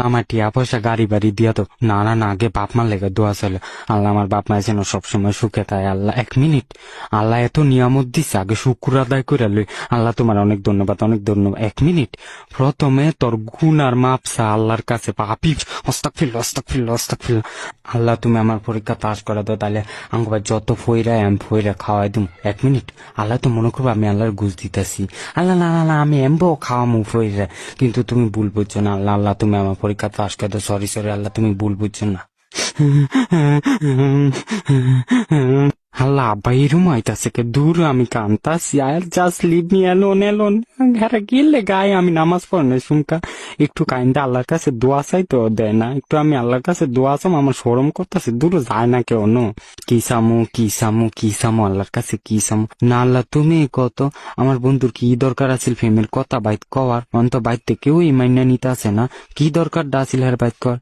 আমার টিয়া পয়সা গাড়ি বাড়ি দিয়া তো না না না, আগে বাপ মার লেগে দোয়া চলে। আল্লাহ আমার বাপ মা যেন সবসময় সুখে থাকে। আল্লাহ 1 মিনিট, আল্লাহ এত নিয়ামত দিচ্ছে, আগে শুক্র আদায় করে লই। আল্লাহ তোমার অনেক ধন্যবাদ, অনেক ধন্যবাদ। 1 মিনিট, প্রথমে তোর গুণ আর মাপসা আল্লাহর কাছে পাপি। অস্তাগফিরুল্লাহ, অস্তাগফিরুল্লাহ, আস্তাগফিরুল্লাহ। আল্লাহ তুমি আমার পরীক্ষা পাস করা দাও, তাহলে আমার যত ফইরা ফইরা খাওয়াই দিম। 1 মিনিট, আল্লাহ তো মনে করবো আমি আল্লাহর ঘুষ দিতেছি। আল্লাহ না না না, আমি এমবো খাওয়ামু ফইরা, কিন্তু তুমি ভুল বুঝছো না। আল্লাহ আল্লাহ তুমি আমার পরীক্ষা পাস করে দাও। সরি সরি আল্লাহ, তুমি ভুল বুঝছো না। আল্লাহ আব্বা এরম আইতাছে কে দূর, আমি কান্তাছি। আর just leave me alone alone. ঘরে গেলে গায়ে আমি নামাজ পড়নে শুনকা একটু কাইন্দা আল্লাহর কাছে দোয়া চাই তো দেয় না। একটু আমি আল্লাহর কাছে দোয়া চাম, আমার শরম করতেছে। দূর যায় না কেউ। নো কি সামু কি সামু কি সামু, আল্লাহর কাছে কি সামু। না আল্লাহ তুমি কত, আমার বন্ধুর কি দরকার আছিল ফেমের কথা বাইত কওয়ার, অন্ত বাইতে কেউ মাইনা নিতে আছে না। কি দরকার আছিল হের বাইত কর।